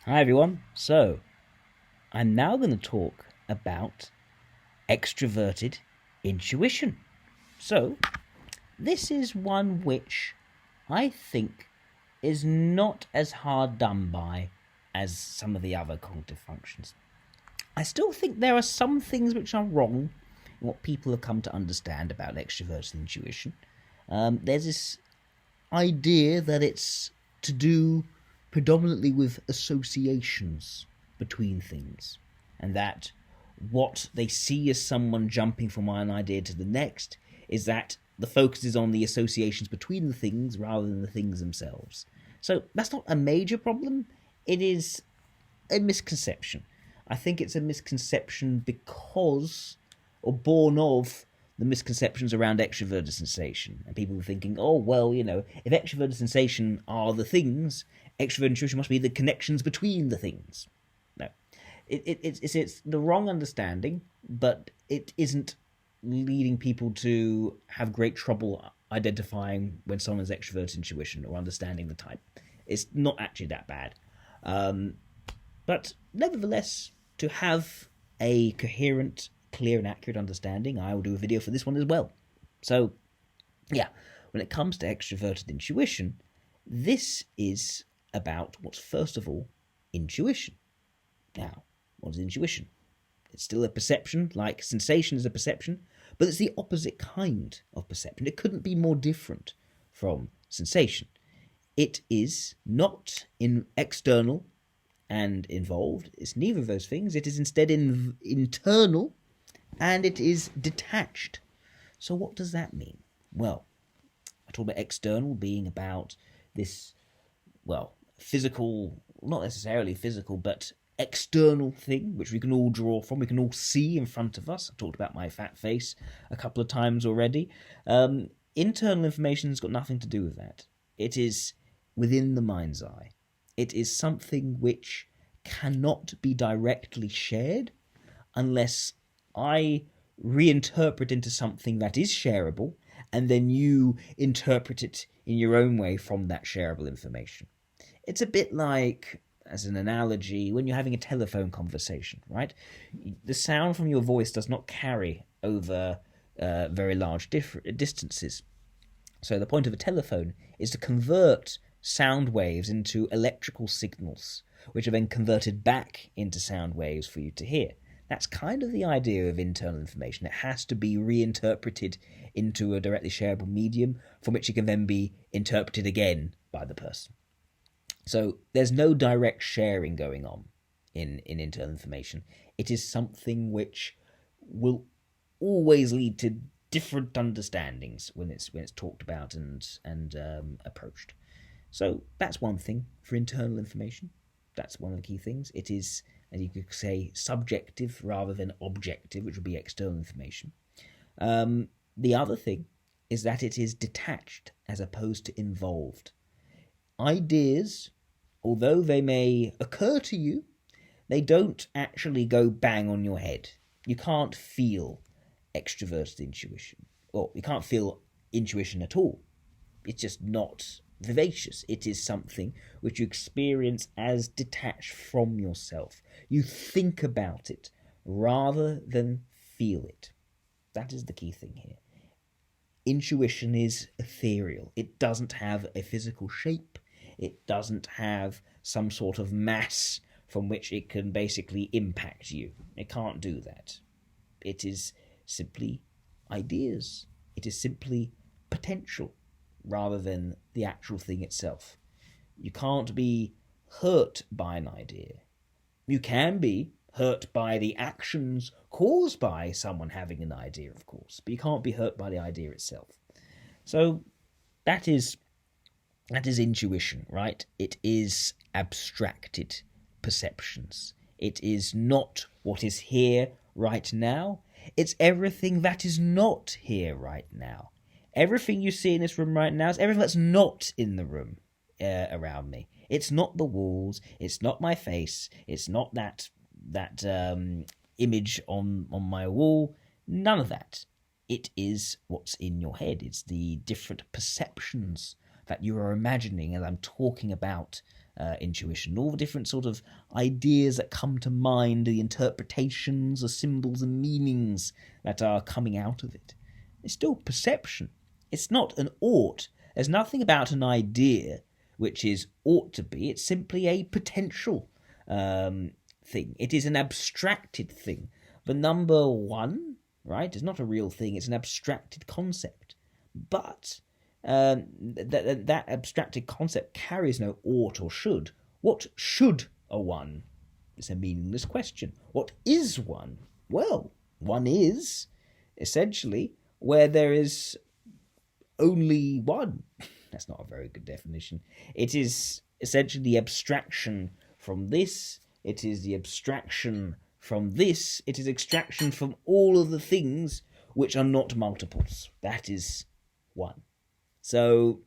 Hi everyone. So, I'm now going to talk about extroverted intuition. So, this is one which I think is not as hard done by as some of the other cognitive functions. I still think there are some things which are wrong in what people have come to understand about extroverted intuition. There's this idea that it's to do predominantly with associations between things, and that what they see as someone jumping from one idea to the next is that the focus is on the associations between the things rather than the things themselves. So that's not a major problem. It is a misconception. I think it's a misconception because, or born of, the misconceptions around extroverted sensation. And people are thinking, oh, well, if extroverted sensation are the things, extroverted intuition must be the connections between the things. No. It's the wrong understanding, but it isn't leading people to have great trouble identifying when someone's extroverted intuition or understanding the type. It's not actually that bad. But nevertheless, to have a coherent, clear and accurate understanding, I will do a video for this one as well. So, yeah, when it comes to extroverted intuition, this is about what's first of all intuition. Now, what is intuition? It's still a perception, like sensation is a perception, but it's the opposite kind of perception. It couldn't be more different from sensation. It is not external and involved. It's neither of those things. It is instead internal, and it is detached. So what does that mean? Well, I talk about external being about this, physical, not necessarily physical, but external thing, which we can all draw from, we can all see in front of us. I talked about my fat face a couple of times already. Internal information has got nothing to do with that. It is within the mind's eye. It is something which cannot be directly shared unless I reinterpret into something that is shareable, and then you interpret it in your own way from that shareable information. It's a bit like, as an analogy, when you're having a telephone conversation, right? The sound from your voice does not carry over very large distances. So the point of a telephone is to convert sound waves into electrical signals, which are then converted back into sound waves for you to hear. That's kind of the idea of internal information. It has to be reinterpreted into a directly shareable medium from which it can then be interpreted again by the person. So there's no direct sharing going on in internal information. It is something which will always lead to different understandings when it's talked about and approached. So that's one thing for internal information. That's one of the key things. It is, as you could say, subjective rather than objective, which would be external information. The other thing is that it is detached as opposed to involved. Ideas, although they may occur to you, they don't actually go bang on your head. You can't feel extroverted intuition, or you can't feel intuition at all. It's just not vivacious. It is something which you experience as detached from yourself. You think about it rather than feel it. That is the key thing here. Intuition is ethereal. It doesn't have a physical shape. It doesn't have some sort of mass from which it can basically impact you. It can't do that. It is simply ideas. It is simply potential rather than the actual thing itself. You can't be hurt by an idea. You can be hurt by the actions caused by someone having an idea, of course, but you can't be hurt by the idea itself. So that is intuition, right? It is abstracted perceptions. It is not what is here right now. It's everything that is not here right now. Everything you see in this room right now is everything that's not in the room around me. It's not the walls. It's not my face. It's not that image on my wall. None of that. It is what's in your head. It's the different perceptions that you are imagining as I'm talking about intuition, all the different sort of ideas that come to mind, the interpretations, the symbols and meanings that are coming out of it. It's still perception. It's not an ought. There's nothing about an idea which is ought to be. It's simply a potential thing. It is an abstracted thing. The number one, right, is not a real thing. It's an abstracted concept. But that abstracted concept carries no ought or should. What should a one? It's a meaningless question. What is one? Well, one is, essentially, where there is only one. That's not a very good definition. It is essentially the abstraction from this. It is the abstraction from this. It is extraction from all of the things which are not multiples. That is one. So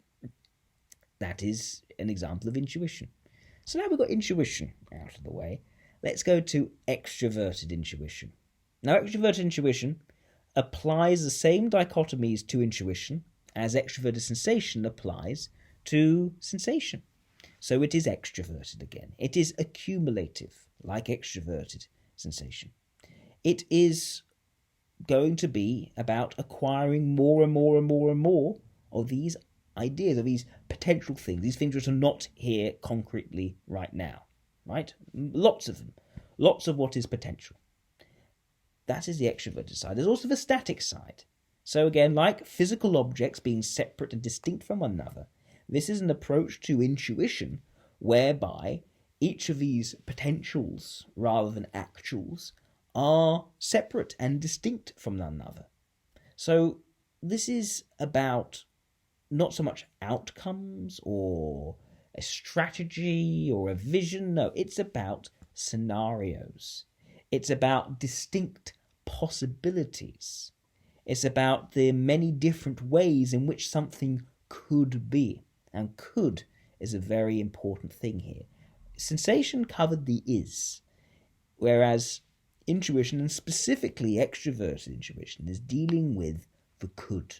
that is an example of intuition. So now we've got intuition out of the way. Let's go to extraverted intuition. Now, extraverted intuition applies the same dichotomies to intuition as extroverted sensation applies to sensation. So it is extraverted again. It is accumulative, like extroverted sensation. It is going to be about acquiring more and more and more and more of these ideas, of these potential things, these things which are not here concretely right now, right? Lots of them. Lots of what is potential. That is the extroverted side. There's also the static side. So again, like physical objects being separate and distinct from one another, this is an approach to intuition whereby each of these potentials, rather than actuals, are separate and distinct from one another. So this is about not so much outcomes or a strategy or a vision. No, it's about scenarios. It's about distinct possibilities. It's about the many different ways in which something could be. And could is a very important thing here. Sensation covered the is, whereas intuition, and specifically extroverted intuition, is dealing with the could.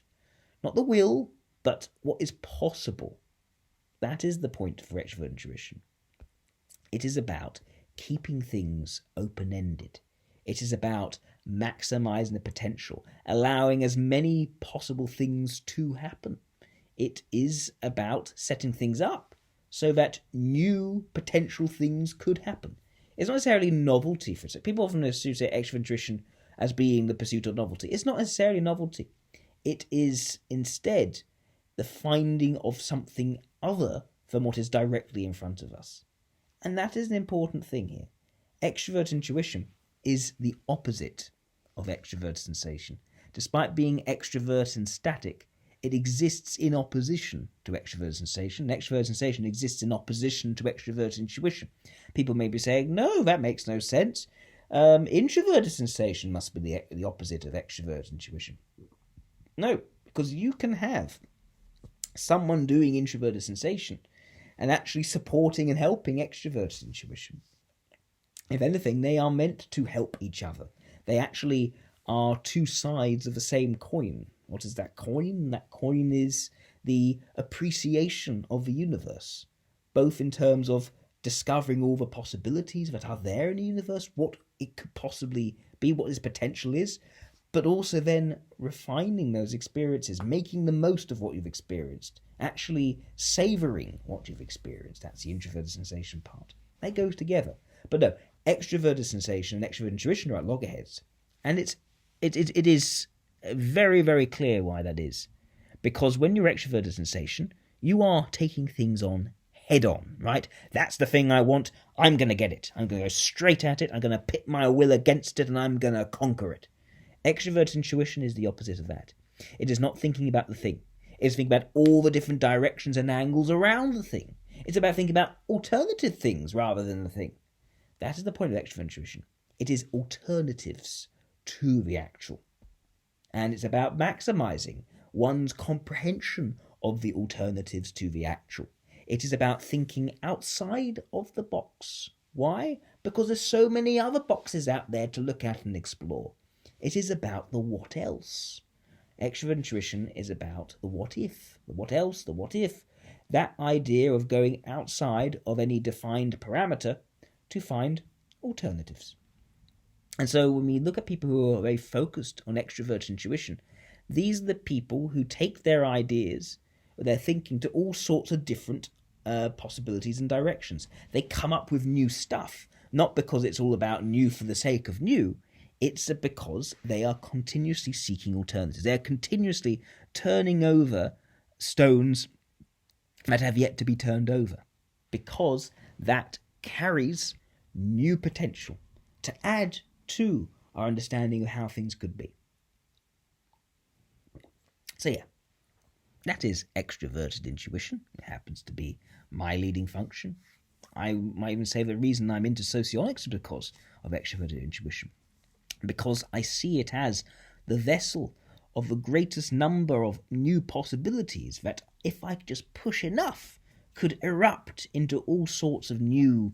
Not the will, but what is possible. That is the point for extroverted intuition. It is about keeping things open-ended. It is about maximizing the potential, allowing as many possible things to happen. It is about setting things up so that new potential things could happen. It's not necessarily novelty for it. People often assume extroverted intuition as being the pursuit of novelty. It's not necessarily novelty. It is instead the finding of something other than what is directly in front of us. And that is an important thing here. Extroverted intuition is the opposite of extroverted sensation. Despite being extrovert and static, it exists in opposition to extroverted sensation. Extroverted sensation exists in opposition to extroverted intuition. People may be saying, no, that makes no sense. Introverted sensation must be the opposite of extroverted intuition. No, because you can have someone doing introverted sensation and actually supporting and helping extroverted intuition. If anything, they are meant to help each other. They actually are two sides of the same coin. What is that coin? That coin is the appreciation of the universe, both in terms of discovering all the possibilities that are there in the universe, what it could possibly be, what its potential is, but also then refining those experiences, making the most of what you've experienced, actually savouring what you've experienced. That's the introverted sensation part. That goes together. But no, extroverted sensation and extroverted intuition are at loggerheads. And it is very, very clear why that is. Because when you're extroverted sensation, you are taking things on head on, right? That's the thing I want. I'm going to get it. I'm going to go straight at it. I'm going to pit my will against it and I'm going to conquer it. Extroverted intuition is the opposite of that. It is not thinking about the thing. It's thinking about all the different directions and angles around the thing. It's about thinking about alternative things rather than the thing. That is the point of extroverted intuition. It is alternatives to the actual. And it's about maximizing one's comprehension of the alternatives to the actual. It is about thinking outside of the box. Why? Because there's so many other boxes out there to look at and explore. It is about the what else. Extroverted intuition is about the what if, the what else, the what if. That idea of going outside of any defined parameter to find alternatives. And so when we look at people who are very focused on extrovert intuition, these are the people who take their ideas, their thinking, to all sorts of different possibilities and directions. They come up with new stuff, not because it's all about new for the sake of new. It's because they are continuously seeking alternatives. They're continuously turning over stones that have yet to be turned over, because that carries new potential to add to our understanding of how things could be. So yeah, that is extroverted intuition. It happens to be my leading function. I might even say the reason I'm into socionics is because of extroverted intuition, because I see it as the vessel of the greatest number of new possibilities that, if I just push enough, could erupt into all sorts of new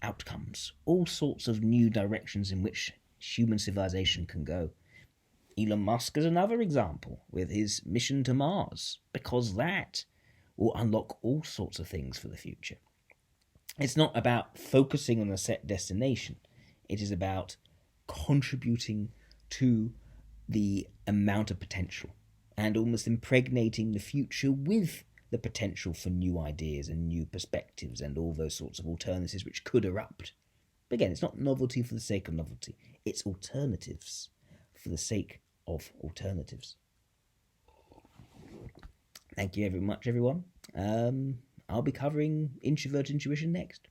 outcomes, all sorts of new directions in which human civilization can go. Elon Musk is another example with his mission to Mars, because that will unlock all sorts of things for the future. It's not about focusing on a set destination. It is about contributing to the amount of potential and almost impregnating the future with the potential for new ideas and new perspectives and all those sorts of alternatives which could erupt. But again, it's not novelty for the sake of novelty. It's alternatives for the sake of alternatives. Thank you very much, everyone. I'll be covering introvert intuition next.